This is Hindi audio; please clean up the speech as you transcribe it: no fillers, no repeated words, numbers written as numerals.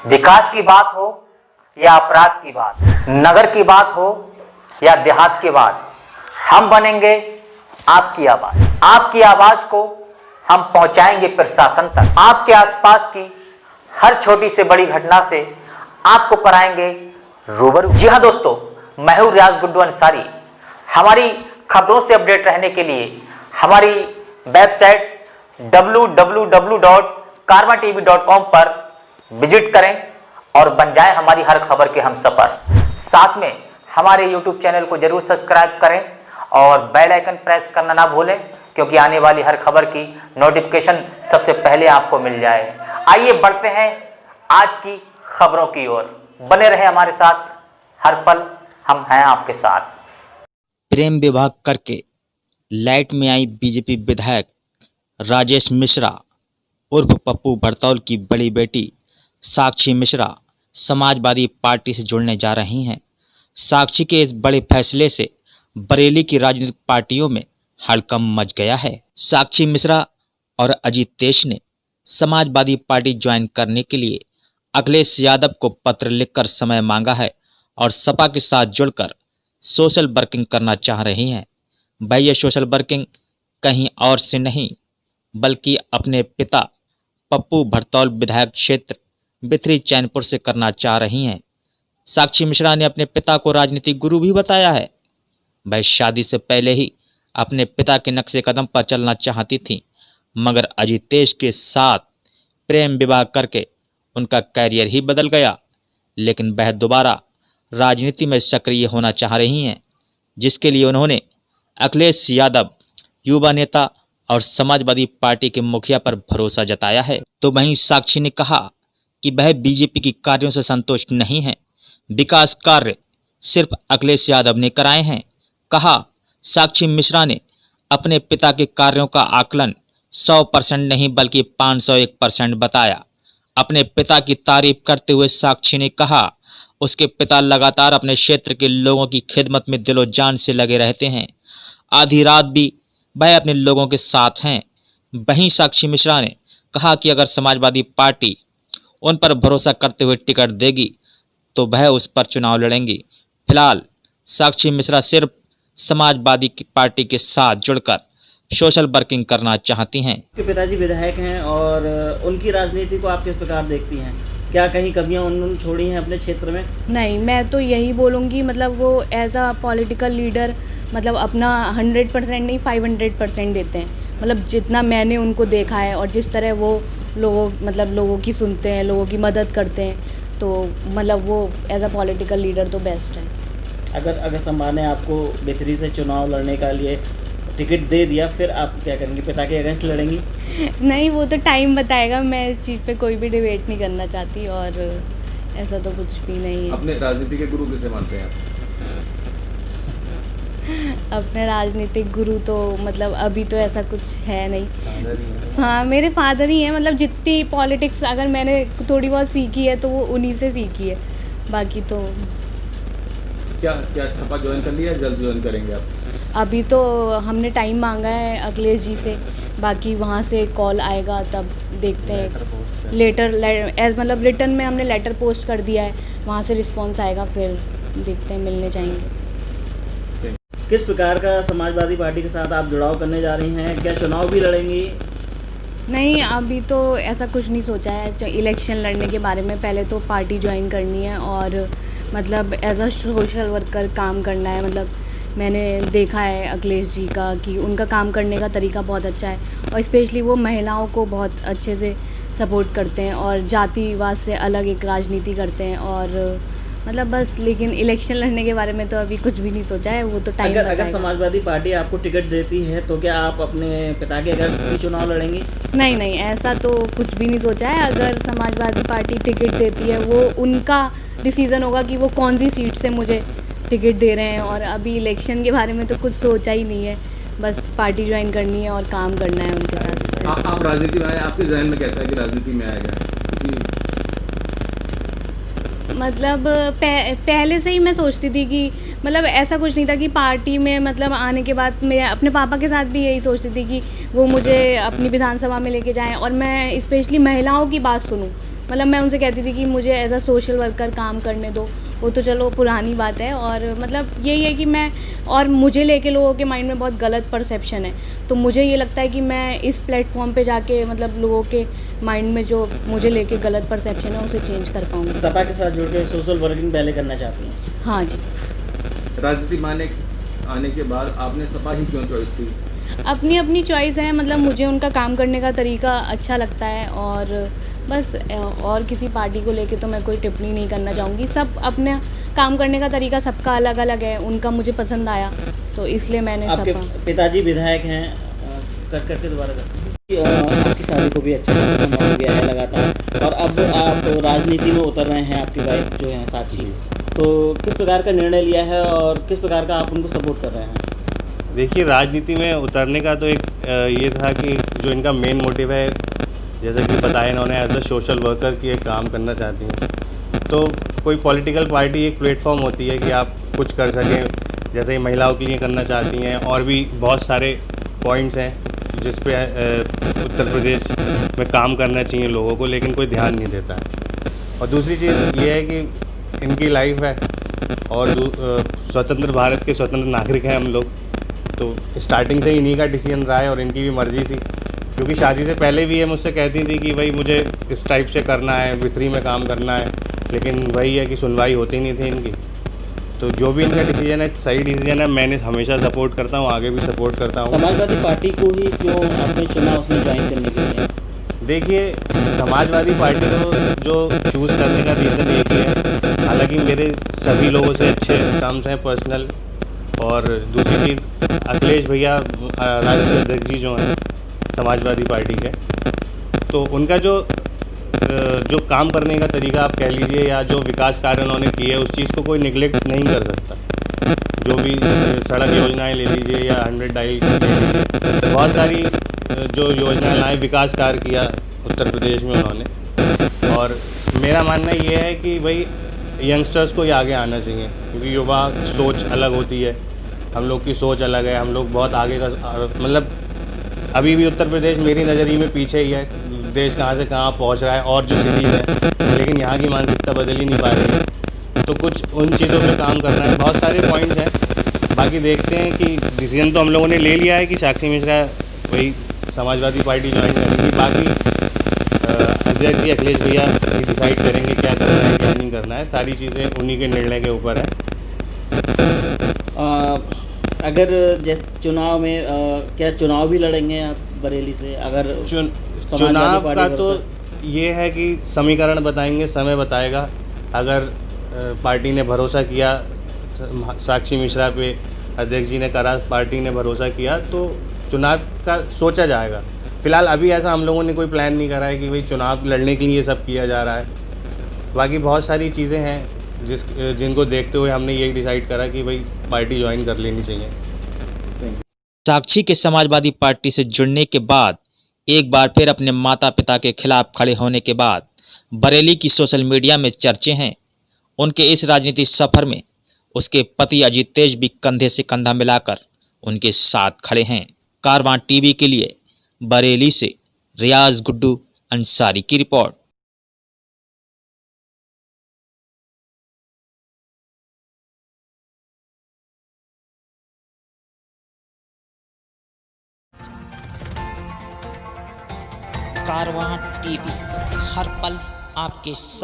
विकास की बात हो या अपराध की बात, नगर की बात हो या देहात की बात, हम बनेंगे आपकी आवाज। आपकी आवाज को हम पहुंचाएंगे प्रशासन तक। आपके आसपास की हर छोटी से बड़ी घटना से आपको कराएंगे रूबरू। जी हाँ दोस्तों, मैं हूं रियाज गुड्डू अंसारी। हमारी खबरों से अपडेट रहने के लिए हमारी वेबसाइट www.karmatv.com पर विजिट करें और बन जाएं हमारी हर खबर के हमसफर। साथ में हमारे YouTube चैनल को जरूर सब्सक्राइब करें और बेल आइकन प्रेस करना ना भूलें, क्योंकि आने वाली हर खबर की नोटिफिकेशन सबसे पहले आपको मिल जाए। आइए बढ़ते हैं आज की खबरों की ओर। बने रहें हमारे साथ, हर पल हम हैं आपके साथ। प्रेम विवाह करके लाइट में आई बीजेपी विधायक राजेश मिश्रा उर्फ पप्पू भरतौल की बड़ी बेटी साक्षी मिश्रा समाजवादी पार्टी से जुड़ने जा रही हैं। साक्षी के इस बड़े फैसले से बरेली की राजनीतिक पार्टियों में हड़कंप मच गया है। साक्षी मिश्रा और अजीत तेज ने समाजवादी पार्टी ज्वाइन करने के लिए अखिलेश यादव को पत्र लिखकर समय मांगा है और सपा के साथ जुड़कर सोशल वर्किंग करना चाह रही हैं। वह यह सोशल वर्किंग कहीं और से नहीं बल्कि अपने पिता पप्पू भरतौल विधायक क्षेत्र बिथरी चैनपुर से करना चाह रही हैं। साक्षी मिश्रा ने अपने पिता को राजनीतिक गुरु भी बताया है। वह शादी से पहले ही अपने पिता के नक्शे कदम पर चलना चाहती थी, मगर अजीत तेज के साथ प्रेम विवाह करके उनका कैरियर ही बदल गया। लेकिन वह दोबारा राजनीति में सक्रिय होना चाह रही हैं, जिसके लिए उन्होंने अखिलेश यादव, युवा नेता और समाजवादी पार्टी के मुखिया पर भरोसा जताया है। तो वहीं साक्षी ने कहा कि वह बीजेपी की कार्यों से संतुष्ट नहीं है। विकास कार्य सिर्फ अखिलेश यादव ने कराए हैं। कहा, साक्षी मिश्रा ने अपने पिता के कार्यों का आकलन 100% नहीं बल्कि 501% बताया। अपने पिता की तारीफ करते हुए साक्षी ने कहा, उसके पिता लगातार अपने क्षेत्र के लोगों की खिदमत में दिलो जान से लगे रहते हैं। आधी रात भी वह अपने लोगों के साथ हैं। वहीं साक्षी मिश्रा ने कहा कि अगर समाजवादी पार्टी उन पर भरोसा करते हुए टिकट देगी तो वह उस पर चुनाव लड़ेंगी। फिलहाल साक्षी मिश्रा सिर्फ समाजवादी पार्टी के साथ जुड़कर सोशल वर्किंग करना चाहती हैं। आपके पिताजी विधायक हैं और उनकी राजनीति को आप किस प्रकार देखती हैं? क्या कहीं कमियां उन्होंने छोड़ी हैं अपने क्षेत्र में? नहीं, मैं तो यही बोलूँगी, मतलब वो एज अ पॉलिटिकल लीडर मतलब अपना 100% नहीं 500% देते हैं। मतलब जितना मैंने उनको देखा है और जिस तरह वो लोगों की सुनते हैं, लोगों की मदद करते हैं, तो मतलब वो एज अ पॉलिटिकल लीडर तो बेस्ट है। अगर सम्मान ने आपको बिथरी से चुनाव लड़ने का लिए टिकट दे दिया, फिर आप क्या करेंगी? पिता के अगेंस्ट लड़ेंगी? नहीं, वो तो टाइम बताएगा। मैं इस चीज़ पे कोई भी डिबेट नहीं करना चाहती और ऐसा तो कुछ भी नहीं है। अपने राजनीति के गुरु किसे मानते हैं आप? अपने राजनीतिक गुरु तो मतलब अभी तो ऐसा कुछ है नहीं। हाँ, मेरे फादर ही हैं। मतलब जितनी पॉलिटिक्स अगर मैंने थोड़ी बहुत सीखी है तो वो उन्हीं से सीखी है। बाकी तो क्या सपा ज्वाइन कर लिया है, जल्द ज्वाइन करेंगे आप? अभी तो हमने टाइम मांगा है अखिलेश जी से, बाकी वहाँ से कॉल आएगा तब देखते हैं। मतलब रिटर्न में हमने लेटर पोस्ट कर दिया है, वहाँ से रिस्पांस आएगा, फिर देखते हैं, मिलने जाएंगे। किस प्रकार का समाजवादी पार्टी के साथ आप जुड़ाव करने जा रही हैं? क्या चुनाव भी लड़ेंगी? नहीं, अभी तो ऐसा कुछ नहीं सोचा है इलेक्शन लड़ने के बारे में। पहले तो पार्टी ज्वाइन करनी है और मतलब एज अ सोशल वर्कर काम करना है। मतलब मैंने देखा है अखिलेश जी का कि उनका काम करने का तरीका बहुत अच्छा है और स्पेशली वो महिलाओं को बहुत अच्छे से सपोर्ट करते हैं और जातिवाद से अलग एक राजनीति करते हैं और मतलब बस। लेकिन इलेक्शन लड़ने के बारे में तो अभी कुछ भी नहीं सोचा है, वो तो टाइम बताएगा। अगर समाजवादी पार्टी आपको टिकट देती है तो क्या आप अपने पिता के अगेंस्ट भी चुनाव लड़ेंगी? नहीं, ऐसा तो कुछ भी नहीं सोचा है। अगर समाजवादी पार्टी टिकट देती है, वो उनका डिसीज़न होगा कि वो कौन सी सीट से मुझे टिकट दे रहे हैं और अभी इलेक्शन के बारे में तो कुछ सोचा ही नहीं है। बस पार्टी ज्वाइन करनी है और काम करना है उनके साथ। आप राजनीति में आए, आपके जहन में कैसा है कि राजनीति में आया जाए? मतलब पहले से ही मैं सोचती थी कि मतलब ऐसा कुछ नहीं था कि पार्टी में मतलब आने के बाद मैं अपने पापा के साथ भी यही सोचती थी कि वो मुझे अपनी विधानसभा में लेके जाएं और मैं स्पेशली महिलाओं की बात सुनूं। मतलब मैं उनसे कहती थी कि मुझे एज अ सोशल वर्कर काम करने दो, वो तो चलो पुरानी बात है। और मतलब यही है कि मैं, और मुझे लेके लोगों के माइंड में बहुत गलत परसेप्शन है, तो मुझे ये लगता है कि मैं इस प्लेटफॉर्म पे जाके मतलब लोगों के माइंड में जो मुझे लेके गलत परसेप्शन है उसे चेंज कर पाऊँगी। सपा के साथ जुड़ के सोशल वर्किंग पहले करना चाहती हैं? हाँ जी। राजनीति में आने के बाद आपने सपा ही क्यों चॉइस की? अपनी अपनी चॉइस है, मतलब मुझे उनका काम करने का तरीका अच्छा लगता है, और बस और किसी पार्टी को लेके तो मैं कोई टिप्पणी नहीं करना चाहूँगी। सब अपने काम करने का तरीका सबका अलग अलग है, उनका मुझे पसंद आया तो इसलिए मैंने आपके सपा। पिताजी विधायक हैं, कट करके दोबारा आपकी शादी को भी अच्छा खासा माहौल भी आया लगातार, और अब आप राजनीति में उतर रहे हैं, आपकी वाइफ जो है साक्षी, तो किस प्रकार का निर्णय लिया है और किस प्रकार का आप उनको सपोर्ट कर रहे हैं? देखिए, राजनीति में उतरने का तो एक ये था कि जो इनका मेन मोटिव है, जैसे कि बताया इन्होंने, एज अ सोशल वर्कर की एक काम करना चाहती हैं। तो कोई पॉलिटिकल पार्टी एक प्लेटफॉर्म होती है कि आप कुछ कर सकें, जैसे ही महिलाओं के लिए करना चाहती हैं, और भी बहुत सारे पॉइंट्स हैं जिस पे उत्तर प्रदेश में काम करना चाहिए लोगों को, लेकिन कोई ध्यान नहीं देता है। और दूसरी चीज़ ये है कि इनकी लाइफ है, और स्वतंत्र भारत के स्वतंत्र नागरिक हैं हम लोग, तो स्टार्टिंग से इन्हीं का डिसीजन रहा है और इनकी भी मर्ज़ी थी, क्योंकि शादी से पहले भी ये मुझसे कहती थी कि भाई मुझे इस टाइप से करना है, विथरी में काम करना है, लेकिन वही है कि सुनवाई होती नहीं थी इनकी। तो जो भी इनका डिसीजन है सही डिसीजन है, मैंने हमेशा सपोर्ट करता हूँ, आगे भी सपोर्ट करता हूँ। समाजवादी पार्टी को ही क्यों आपने चुना उसमें ज्वाइन करने के लिए? देखिए, समाजवादी पार्टी को जो चूज़ करने का रीज़न एक ही है, हालांकि मेरे सभी लोगों से अच्छे टर्म्स हैं पर्सनल, और दूसरी चीज़ अखिलेश भैया राष्ट्रीय अध्यक्ष जी जो हैं समाजवादी पार्टी के, तो उनका जो काम करने का तरीका आप कह लीजिए, या जो विकास कार्य उन्होंने किए, उस चीज़ को कोई निगलेक्ट नहीं कर सकता। जो भी सड़क योजनाएं ले लीजिए या 100 डायल ले लीजिए, बहुत सारी जो योजनाएं लाए, विकास कार्य किया उत्तर प्रदेश में उन्होंने। और मेरा मानना ये है कि भाई यंगस्टर्स को ही आगे आना चाहिए, क्योंकि युवा सोच अलग होती है, हम लोग की सोच अलग है, हम लोग बहुत आगे का, मतलब अभी भी उत्तर प्रदेश मेरी नज़रिए में पीछे ही है, देश कहाँ से कहाँ पहुँच रहा है, और जो सिटीज़ हैं, लेकिन यहाँ की मानसिकता बदल ही नहीं पा रही है। तो कुछ उन चीज़ों पे काम करना है, बहुत सारे पॉइंट्स हैं, बाकी देखते हैं कि डिसीजन तो हम लोगों ने ले लिया है कि साक्षी मिश्रा वही समाजवादी पार्टी ज्वाइन करेंगी, बाकी अध्यक्ष जी अखिलेश भैया डिसाइड करेंगे क्या करना है क्या नहीं करना है, सारी चीज़ें उन्हीं के निर्णय के ऊपर है। अगर जैसे चुनाव में क्या चुनाव भी लड़ेंगे आप बरेली से? अगर चुनाव का तो ये है कि समीकरण बताएंगे, समय बताएगा। अगर पार्टी ने भरोसा किया साक्षी मिश्रा पे, अध्यक्ष जी ने करा, पार्टी ने भरोसा किया, तो चुनाव का सोचा जाएगा। फिलहाल अभी ऐसा हम लोगों ने कोई प्लान नहीं करा है कि भाई चुनाव लड़ने के लिए ये सब किया जा रहा है। बाकी बहुत सारी चीज़ें हैं जिनको देखते हुए हमने ये डिसाइड करा कि भाई पार्टी ज्वाइन कर लेनी चाहिए। साक्षी के समाजवादी पार्टी से जुड़ने के बाद एक बार फिर अपने माता पिता के खिलाफ खड़े होने के बाद बरेली की सोशल मीडिया में चर्चे हैं। उनके इस राजनीतिक सफर में उसके पति अजीत तेज भी कंधे से कंधा मिलाकर उनके साथ खड़े हैं। कारवां टीवी के लिए बरेली से रियाज गुड्डू अंसारी की रिपोर्ट। कारवां टीवी, हर पल आपके साथ।